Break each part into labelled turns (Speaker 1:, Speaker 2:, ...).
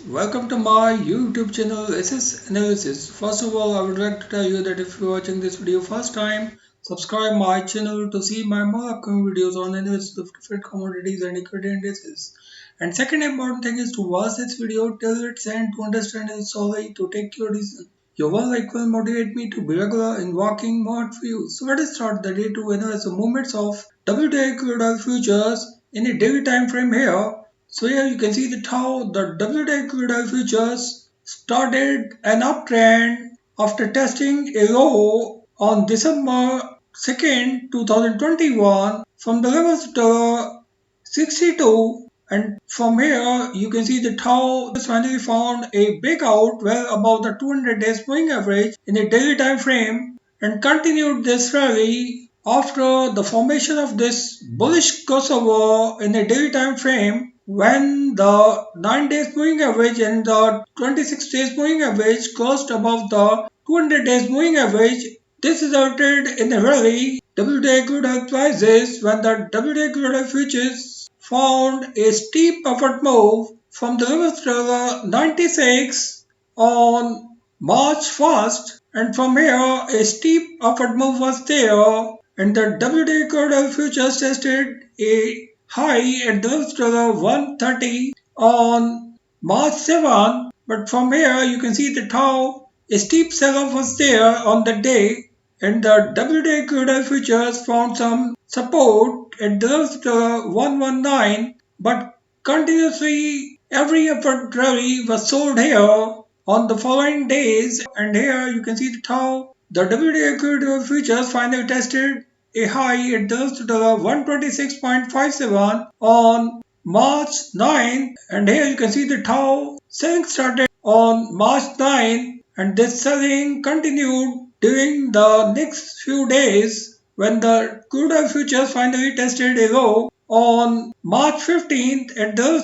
Speaker 1: Welcome to my YouTube channel SS Analysis. First of all, I would like to tell you that if you're watching this video first time, subscribe my channel to see my more upcoming videos on analysis of different commodities and equity indices. And second important thing is to watch this video till its end to understand its solely to take your decision. Your work like will motivate me to be regular in working more for you. So let us start the day to analyze the movements of WTI Crude oil futures in a daily time frame here. So here you can see that how the WTI crude oil futures started an uptrend after testing a low on December 2nd, 2021 from the levels of 62, and from here you can see that how this finally found a breakout well above the 200 days moving average in a daily time frame and continued this rally after the formation of this bullish crossover in a daily time frame when the 9 days moving average and the 26 days moving average crossed above the 200 days moving average. This resulted in a rally WTI crude oil prices when the WTI crude oil futures found a steep upward move from the levels to 96 on March 1st, and from here a steep upward move was there and the WTI crude oil futures tested a high at the levels 130 on March 7th, but from here you can see that how a steep sell-off was there on the day and the WTI crude oil futures found some support at the 119, but continuously every upward rally was sold here on the following days, and here you can see that how the WTI crude oil futures finally tested a high at the 126.57 on March 9th, and here you can see that how selling started on March 9th and this selling continued during the next few days when the crude oil futures finally tested a low on March 15th at the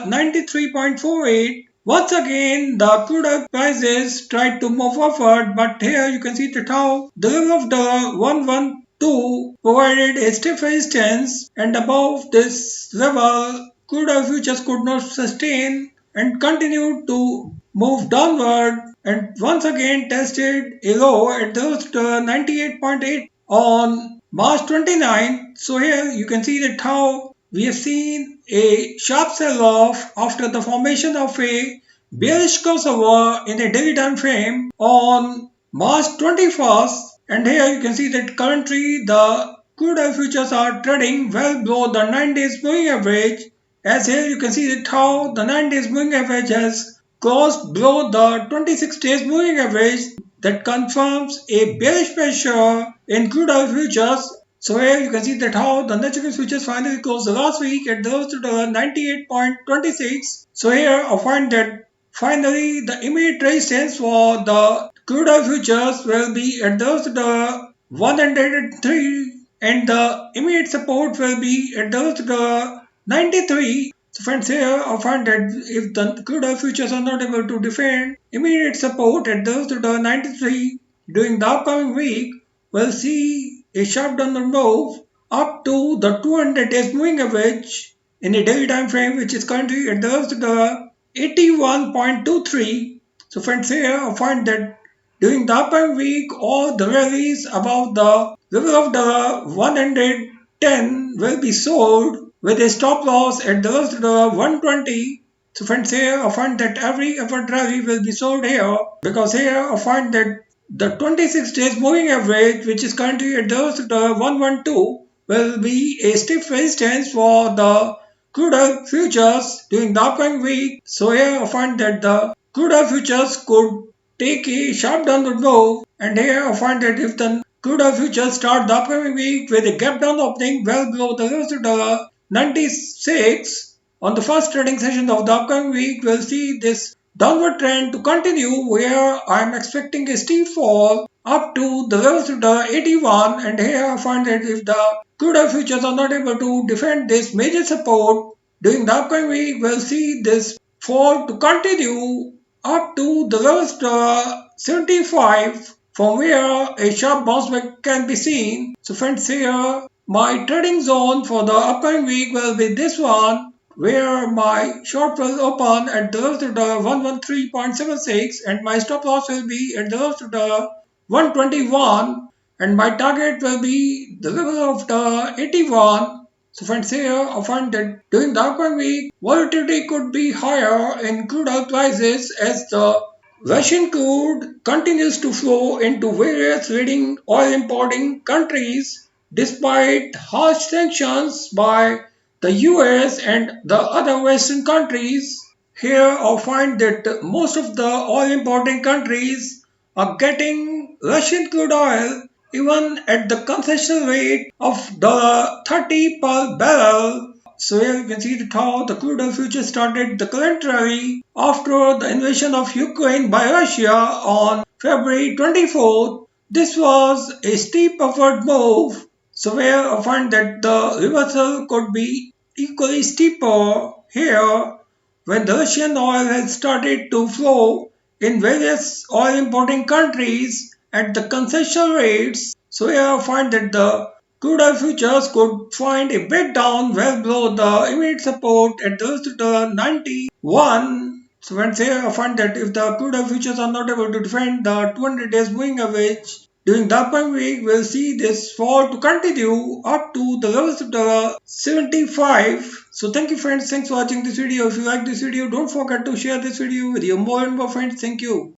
Speaker 1: 93.48. Once again, the crude oil prices tried to move upward, but here you can see that how the level of the 112 provided a stiff resistance, and above this level, crude oil futures could not sustain and continued to move downward and once again tested a low at the 98.8 on March 29th. So here you can see that how we have seen a sharp sell-off after the formation of a bearish crossover in a daily time frame on March 21st, and here you can see that currently the crude oil futures are trading well below the 9 days moving average, as here you can see that how the 9 days moving average has crossed below the 26 days moving average. That confirms a bearish pressure in crude oil futures. So here you can see that how the natural gas futures finally closed the last week at the 98.26. So here I find that finally the immediate resistance for the crude oil futures will be at the 103 and the immediate support will be at the 93. So friends, here I find that if the crude oil futures are not able to defend immediate support at the 93 during the upcoming week, we'll see a sharp downward move up to the 200 days moving average in a daily time frame, which is currently at the 81.23. So friends, here I find that during the upcoming week, all the rallies above the level of the 110 will be sold with a stop loss at the 120. So friends, here I find that every upward rally will be sold here because here I find that the 26 days moving average, which is currently at the 112, will be a stiff resistance for the crude oil futures during the upcoming week. So here I find that the crude oil futures could take a sharp downward move, and here I find that if the crude oil futures start the upcoming week with a gap down opening well below the levels 96 on the first trading session of the upcoming week, we'll see this downward trend to continue where I'm expecting a steep fall up to the levels of the 81, and here I find that if the crude oil futures are not able to defend this major support during the upcoming week, we'll see this fall to continue up to the levels of 75 from where a sharp bounce back can be seen. So friends, here my trading zone for the upcoming week will be this one where my short will open at the level of the 113.76 and my stop loss will be at the level of the 121 and my target will be the level of the 81. So friends, here I find that during the upcoming week volatility could be higher in crude oil prices as the Russian crude continues to flow into various leading oil importing countries despite harsh sanctions by the US and the other Western countries. Here I find that most of the oil importing countries are getting Russian crude oil even at the concessional rate of $30 per barrel. So here you can see that how the crude oil future started the current rally after the invasion of Ukraine by Russia on February 24th. This was a steep upward move. So where I find that the reversal could be equally steeper here when the Russian oil has started to flow in various oil importing countries at the concession rates. So here I find that the crude oil futures could find a breakdown well below the immediate support at the 91. So friends, here I find that if the crude oil futures are not able to defend the 200 days moving average during the upcoming week, we'll see this fall to continue up to the levels of the 75. So thank you friends, thanks for watching this video. If you like this video, don't forget to share this video with your more and more friends. Thank you.